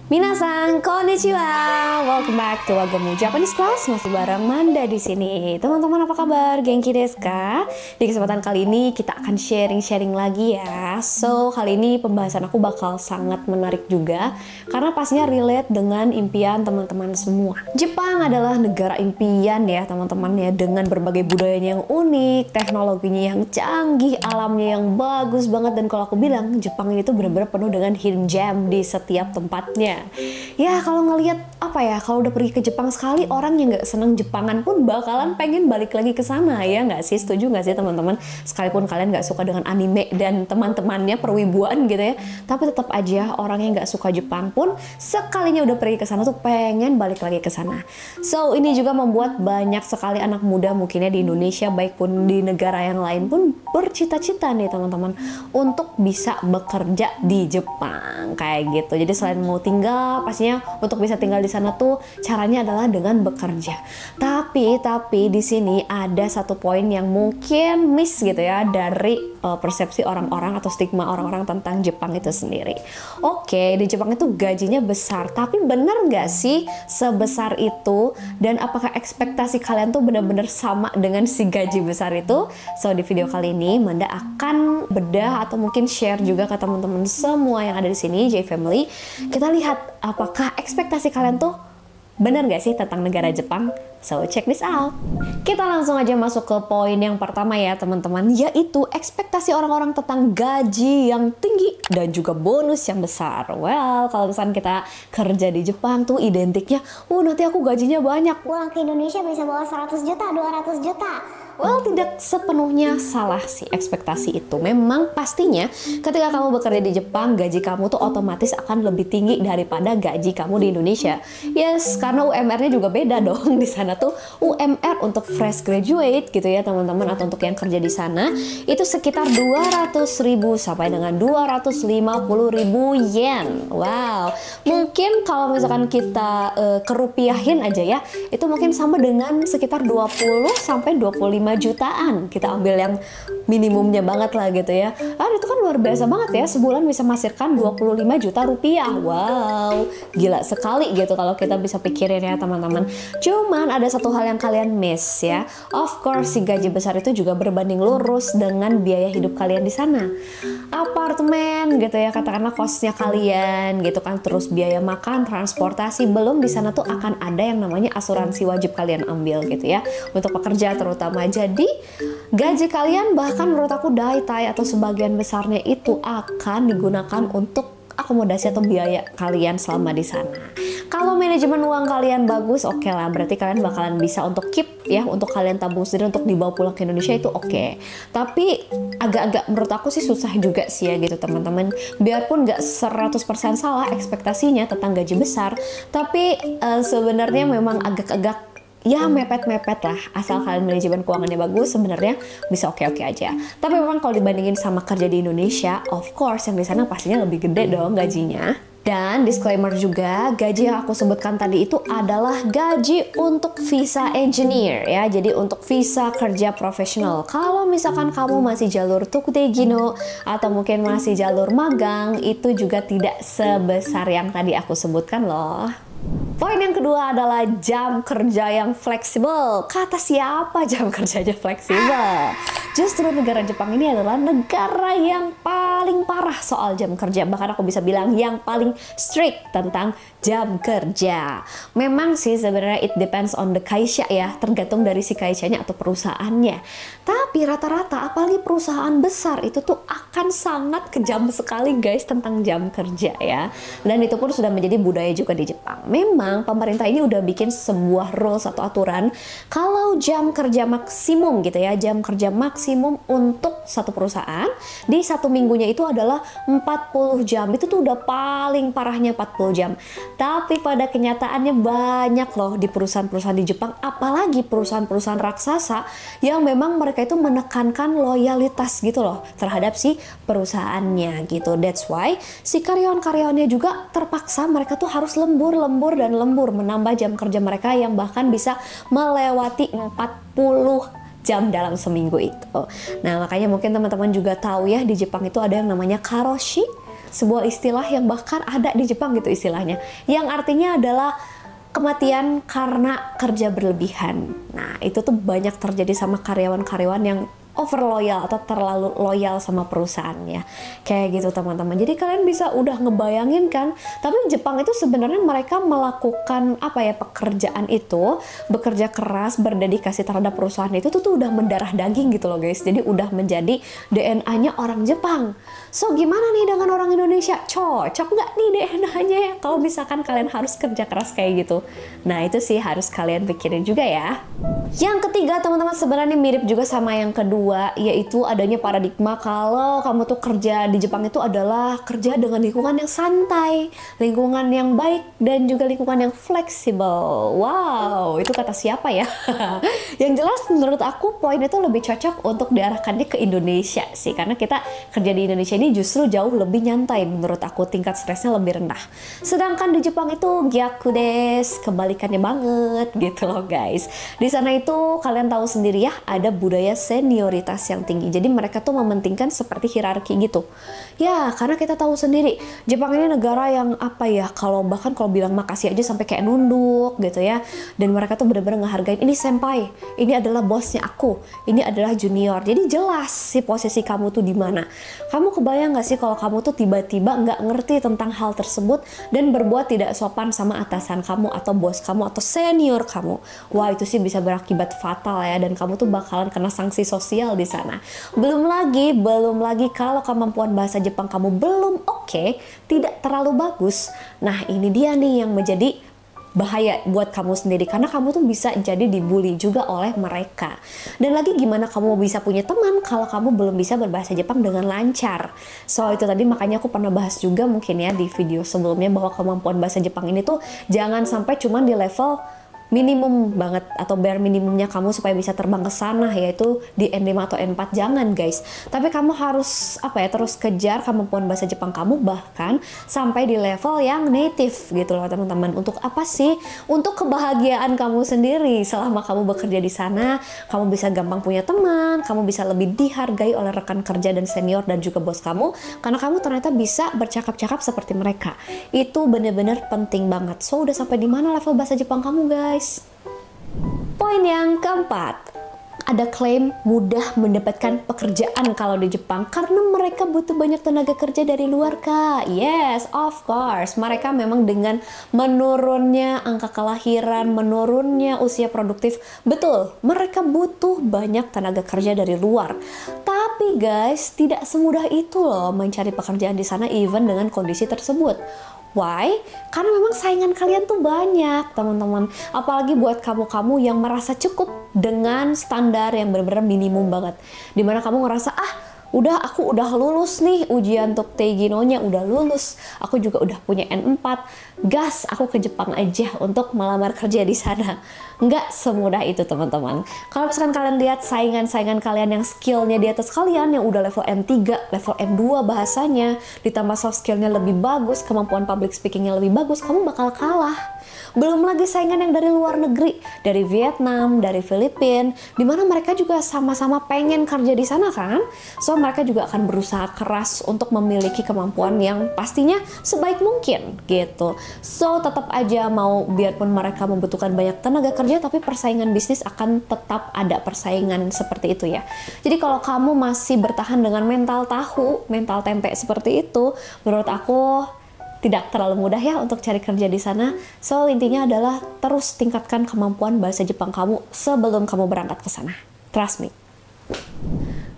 Minasan, konnichiwa. Welcome back to Wagamu Japanese Class. Masih bareng Manda di sini. Teman-teman apa kabar? Genki desu ka? Di kesempatan kali ini kita akan sharing-sharing lagi ya. So, kali ini pembahasan aku bakal sangat menarik juga karena pastinya relate dengan impian teman-teman semua. Jepang adalah negara impian ya teman-teman ya, dengan berbagai budayanya yang unik, teknologinya yang canggih, alamnya yang bagus banget, dan kalau aku bilang Jepang ini tuh benar-benar penuh dengan hidden gem di setiap tempatnya. Ya kalau ngelihat kalau udah pergi ke Jepang sekali, orang yang nggak seneng Jepangan pun bakalan pengen balik lagi ke sana, ya nggak sih? Setuju nggak sih teman-teman? Sekalipun kalian nggak suka dengan anime dan teman-temannya perwibuan gitu ya, tapi tetap aja orang yang nggak suka Jepang pun sekalinya udah pergi ke sana tuh pengen balik lagi ke sana. So ini juga membuat banyak sekali anak muda mungkinnya di Indonesia baik pun di negara yang lain pun bercita-cita nih teman-teman untuk bisa bekerja di Jepang kayak gitu. Jadi selain mau tinggal, pastinya untuk bisa tinggal di sana tuh caranya adalah dengan bekerja. Tapi di sini ada satu poin yang mungkin miss gitu ya dari persepsi orang-orang atau stigma orang-orang tentang Jepang itu sendiri. Oke, di Jepang itu gajinya besar, tapi benar nggak sih sebesar itu? Dan apakah ekspektasi kalian tuh benar-benar sama dengan si gaji besar itu? So di video kali ini Manda akan bedah atau mungkin share juga ke teman-teman semua yang ada di sini, J Family. Kita lihat apakah ekspektasi kalian tuh benar gak sih tentang negara Jepang? So check this out. Kita langsung aja masuk ke poin yang pertama ya teman-teman, yaitu ekspektasi orang-orang tentang gaji yang tinggi dan juga bonus yang besar. Well, kalau misalnya kita kerja di Jepang tuh identiknya, nanti aku gajinya banyak. Pulang ke Indonesia bisa bawa 100 juta, 200 juta. Well, tidak sepenuhnya salah sih ekspektasi itu. Memang pastinya ketika kamu bekerja di Jepang, gaji kamu tuh otomatis akan lebih tinggi daripada gaji kamu di Indonesia. Yes, karena UMR-nya juga beda dong. Di sana tuh UMR untuk fresh graduate gitu ya teman-teman, atau untuk yang kerja di sana itu sekitar 200.000 sampai dengan 250.000 yen. Wow. Mungkin kalau misalkan kita kerupiahin aja ya, itu mungkin sama dengan sekitar 20 sampai 25 jutaan. Kita ambil yang minimumnya banget lah gitu ya. Itu kan luar biasa banget ya, sebulan bisa menghasilkan 25 juta rupiah. Wow, gila sekali gitu kalau kita bisa pikirin ya teman-teman. Cuman ada satu hal yang kalian miss ya. Of course si gaji besar itu juga berbanding lurus dengan biaya hidup kalian di sana. Apartemen gitu ya, katakanlah kosnya kalian gitu kan, terus biaya makan, transportasi, belum di sana tuh akan ada yang namanya asuransi wajib kalian ambil gitu ya untuk pekerja terutama. Jadi gaji kalian bahkan menurut aku daitai atau sebagian besarnya itu akan digunakan untuk akomodasi atau biaya kalian selama di sana. Kalau manajemen uang kalian bagus, oke lah, berarti kalian bakalan bisa untuk keep ya, untuk kalian tabung sendiri untuk dibawa pulang ke Indonesia itu oke. Tapi agak-agak menurut aku sih susah juga sih ya gitu teman-teman. Biarpun nggak 100% salah ekspektasinya tentang gaji besar, tapi sebenarnya memang agak-agak ya mepet-mepet lah. Asal kalian manajemen keuangannya bagus, sebenarnya bisa oke-oke aja. Tapi memang kalau dibandingin sama kerja di Indonesia, of course yang di sana pastinya lebih gede dong gajinya. Dan disclaimer juga, gaji yang aku sebutkan tadi itu adalah gaji untuk visa engineer ya. Jadi untuk visa kerja profesional. Kalau misalkan kamu masih jalur Tokudegino atau mungkin masih jalur magang, itu juga tidak sebesar yang tadi aku sebutkan loh. Poin yang kedua adalah jam kerja yang fleksibel. Kata siapa jam kerjanya fleksibel? Justru negara Jepang ini adalah negara yang paling parah soal jam kerja. Bahkan aku bisa bilang yang paling strict tentang jam kerja. Memang sih sebenarnya it depends on the kaisha ya, tergantung dari si kaishanya atau perusahaannya. Tapi rata-rata apalagi perusahaan besar itu tuh akan sangat kejam sekali guys tentang jam kerja ya. Dan itu pun sudah menjadi budaya juga di Jepang. Memang pemerintah ini udah bikin sebuah rules atau aturan kalau jam kerja maksimum gitu ya, jam kerja maksimum untuk satu perusahaan di satu minggunya itu adalah 40 jam. Itu tuh udah paling parahnya 40 jam. Tapi pada kenyataannya banyak loh di perusahaan-perusahaan di Jepang, apalagi perusahaan-perusahaan raksasa yang memang mereka itu menekankan loyalitas gitu loh terhadap si perusahaannya gitu. That's why si karyawan-karyawannya juga terpaksa mereka tuh harus lembur menambah jam kerja mereka yang bahkan bisa melewati 40 jam dalam seminggu itu. Nah makanya mungkin teman-teman juga tahu ya di Jepang itu ada yang namanya karoshi. sebuah istilah yang bahkan ada di Jepang gitu istilahnya, yang artinya adalah kematian karena kerja berlebihan. Nah, itu tuh banyak terjadi sama karyawan-karyawan yang over loyal atau terlalu loyal sama perusahaannya. Kayak gitu teman-teman. Jadi kalian bisa udah ngebayangin kan. Tapi Jepang itu sebenarnya mereka melakukan pekerjaan itu, bekerja keras, berdedikasi terhadap perusahaan itu tuh udah mendarah daging gitu loh guys. Jadi udah menjadi DNA-nya orang Jepang. So gimana nih dengan orang Indonesia? Cocok nggak nih DNA-nya ya? Kalau misalkan kalian harus kerja keras kayak gitu. Nah itu sih harus kalian pikirin juga ya. Yang ketiga teman-teman sebenarnya mirip juga sama yang kedua, yaitu adanya paradigma kalau kamu tuh kerja di Jepang itu adalah kerja dengan lingkungan yang santai, lingkungan yang baik, dan juga lingkungan yang fleksibel. Wow, itu kata siapa ya? Yang jelas menurut aku poin itu lebih cocok untuk diarahkannya ke Indonesia sih, karena kita kerja di Indonesia ini justru jauh lebih nyantai menurut aku, tingkat stresnya lebih rendah. Sedangkan di Jepang itu gyaku desu, kebalikannya banget gitu loh guys. Di sana itu kalian tahu sendiri ya, ada budaya senioritas yang tinggi. Jadi mereka tuh mementingkan seperti hierarki gitu. Ya, karena kita tahu sendiri, Jepang ini negara yang bahkan kalau bilang makasih aja sampai kayak nunduk gitu ya. Dan mereka tuh bener-bener ngehargain, ini senpai, ini adalah bosnya aku, ini adalah junior. Jadi jelas sih posisi kamu tuh di mana. Kamu kebayang nggak sih kalau kamu tuh tiba-tiba nggak ngerti tentang hal tersebut dan berbuat tidak sopan sama atasan kamu atau bos kamu atau senior kamu? Wah, itu sih bisa berakibat fatal ya, dan kamu tuh bakalan kena sanksi sosial di sana. Belum lagi kalau kemampuan bahasa Jepang kamu belum oke, tidak terlalu bagus. Nah, ini dia nih yang menjadi bahaya buat kamu sendiri, karena kamu tuh bisa jadi dibully juga oleh mereka. Dan lagi gimana kamu bisa punya teman kalau kamu belum bisa berbahasa Jepang dengan lancar? So itu tadi makanya aku pernah bahas juga mungkin ya di video sebelumnya, bahwa kemampuan bahasa Jepang ini tuh jangan sampai cuman di level minimum banget atau bare minimumnya kamu supaya bisa terbang ke sana, yaitu di N5 atau N4. Jangan guys, tapi kamu harus terus kejar kemampuan bahasa Jepang kamu, bahkan sampai di level yang native gitu loh teman-teman. Untuk apa sih? Untuk kebahagiaan kamu sendiri. Selama kamu bekerja di sana, kamu bisa gampang punya teman, kamu bisa lebih dihargai oleh rekan kerja dan senior dan juga bos kamu, karena kamu ternyata bisa bercakap-cakap seperti mereka. Itu bener-bener penting banget. So udah sampai di mana level bahasa Jepang kamu guys? Poin yang keempat, ada klaim mudah mendapatkan pekerjaan kalau di Jepang karena mereka butuh banyak tenaga kerja dari luar kak. Yes, of course. Mereka memang dengan menurunnya angka kelahiran, menurunnya usia produktif, betul, mereka butuh banyak tenaga kerja dari luar. Tapi guys, tidak semudah itu loh mencari pekerjaan di sana even dengan kondisi tersebut. Why? Karena memang saingan kalian tuh banyak teman-teman. Apalagi buat kamu-kamu yang merasa cukup dengan standar yang benar-benar minimum banget. Dimana kamu ngerasa, aku udah lulus nih ujian untuk Teigino-nya, udah lulus. Aku juga udah punya N4. Gas, aku ke Jepang aja untuk melamar kerja di sana. Nggak semudah itu teman-teman. Kalau misalkan kalian lihat saingan-saingan kalian yang skillnya di atas kalian, yang udah level N3, level N2 bahasanya, ditambah soft skillnya lebih bagus, kemampuan public speakingnya lebih bagus, kamu bakal kalah. Belum lagi saingan yang dari luar negeri, dari Vietnam, dari Filipina, dimana mereka juga sama-sama pengen kerja di sana kan. So mereka juga akan berusaha keras untuk memiliki kemampuan yang pastinya sebaik mungkin gitu. So tetap aja mau biarpun mereka membutuhkan banyak tenaga kerja, tapi persaingan bisnis akan tetap ada persaingan seperti itu ya. Jadi kalau kamu masih bertahan dengan mental tahu, mental tempe seperti itu, menurut aku tidak terlalu mudah ya untuk cari kerja di sana. So intinya adalah terus tingkatkan kemampuan bahasa Jepang kamu sebelum kamu berangkat ke sana. Trust me.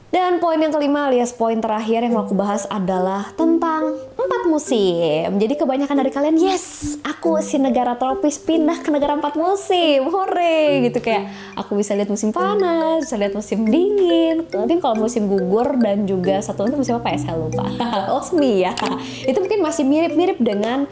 Dan poin yang kelima alias poin terakhir yang mau aku bahas adalah tentang 4 musim. Jadi kebanyakan dari kalian, yes, aku si negara tropis pindah ke negara 4 musim. Hore gitu, kayak aku bisa lihat musim panas, bisa lihat musim dingin. Mungkin kalau musim gugur dan juga satu itu musim apa ya, saya lupa. Oh, semi ya. Itu mungkin masih mirip-mirip dengan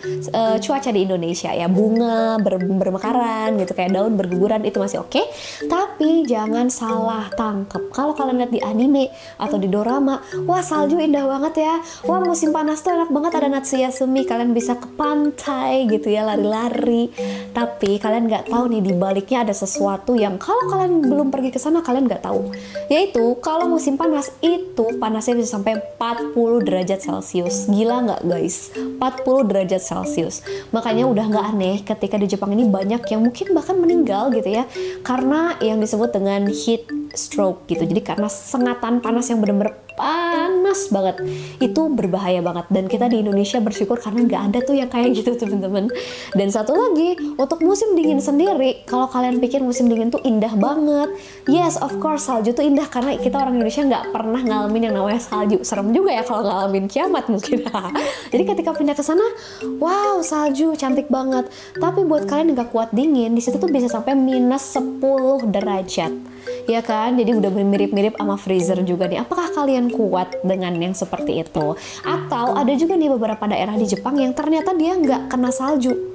cuaca di Indonesia ya. Bunga bermekaran gitu, kayak daun berguguran, itu masih oke. Tapi jangan salah tangkep. Kalau kalian lihat di anime atau di dorama, wah salju indah banget ya, wah musim panas tuh enak banget banget ada Natsuyasumi, kalian bisa ke pantai gitu ya, lari-lari. Tapi kalian nggak tahu nih, di baliknya ada sesuatu yang kalau kalian belum pergi ke sana kalian nggak tahu. Yaitu kalau musim panas itu panasnya bisa sampai 40 derajat Celcius. Gila nggak guys? 40 derajat Celcius. Makanya udah nggak aneh ketika di Jepang ini banyak yang mungkin bahkan meninggal gitu ya, karena yang disebut dengan heat stroke gitu. Jadi karena sengatan panas yang bener-bener panas banget, itu berbahaya banget. Dan kita di Indonesia bersyukur karena nggak ada tuh yang kayak gitu teman-teman. Dan satu lagi, untuk musim dingin sendiri, kalau kalian pikir musim dingin tuh indah banget, yes of course salju tuh indah, karena kita orang Indonesia nggak pernah ngalamin yang namanya salju. Serem juga ya kalau ngalamin kiamat mungkin. Jadi ketika pindah ke sana, wow salju cantik banget. Tapi buat kalian yang nggak kuat dingin, di situ tuh bisa sampai minus 10 derajat. Ya kan, jadi udah mirip-mirip sama freezer juga nih. Apakah kalian kuat dengan yang seperti itu? Atau ada juga nih beberapa daerah di Jepang yang ternyata dia nggak kena salju.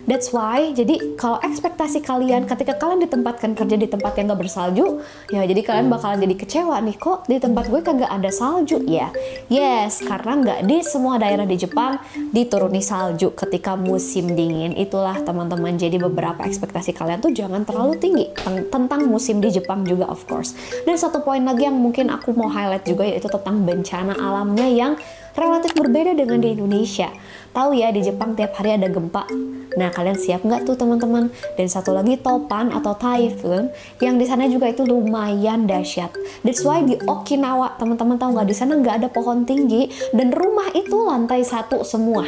That's why, jadi kalau ekspektasi kalian ketika kalian ditempatkan kerja di tempat yang gak bersalju, ya jadi kalian bakalan jadi kecewa nih, kok di tempat gue kagak ada salju ya. Yes, karena nggak di semua daerah di Jepang dituruni salju ketika musim dingin. Itulah teman-teman, jadi beberapa ekspektasi kalian tuh jangan terlalu tinggi tentang musim di Jepang juga of course. Dan satu poin lagi yang mungkin aku mau highlight juga, yaitu tentang bencana alamnya yang relatif berbeda dengan di Indonesia. Tahu ya, di Jepang tiap hari ada gempa. Nah, kalian siap nggak tuh teman-teman? Dan satu lagi topan atau typhoon, yang di sana juga itu lumayan dahsyat. That's why di Okinawa, teman-teman tahu nggak, di sana nggak ada pohon tinggi dan rumah itu lantai 1 semua.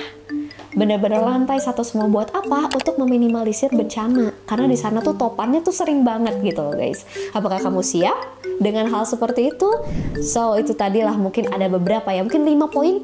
Bener-bener lantai 1 semua. Buat apa? Untuk meminimalisir bencana. Karena di sana tuh topannya tuh sering banget gitu loh guys. Apakah kamu siap dengan hal seperti itu? So, itu tadilah mungkin ada beberapa ya, mungkin 5 poin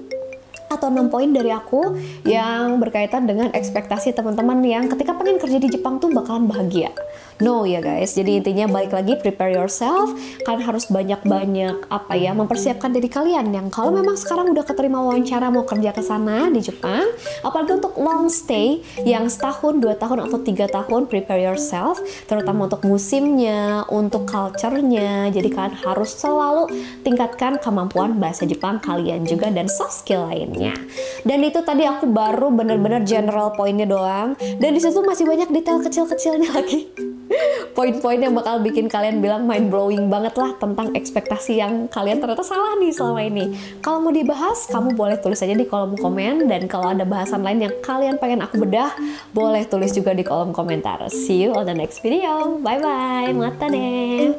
atau 6 poin dari aku yang berkaitan dengan ekspektasi teman-teman yang ketika pengen kerja di Jepang tuh bakalan bahagia. No ya guys, jadi intinya balik lagi, prepare yourself. Kalian harus banyak-banyak mempersiapkan diri kalian yang kalau memang sekarang udah keterima wawancara mau kerja ke sana di Jepang, apalagi untuk long stay yang setahun, 2 tahun atau 3 tahun, prepare yourself, terutama untuk musimnya, untuk culture-nya. Jadi kalian harus selalu tingkatkan kemampuan bahasa Jepang kalian juga dan soft skill lainnya. Dan itu tadi aku baru bener-bener general poinnya doang, dan disitu masih banyak detail kecil-kecilnya lagi. Poin-poin yang bakal bikin kalian bilang mind blowing banget lah tentang ekspektasi yang kalian ternyata salah nih selama ini. Kalau mau dibahas, kamu boleh tulis aja di kolom komen, dan kalau ada bahasan lain yang kalian pengen aku bedah, boleh tulis juga di kolom komentar. See you on the next video. Bye bye. Mata deh.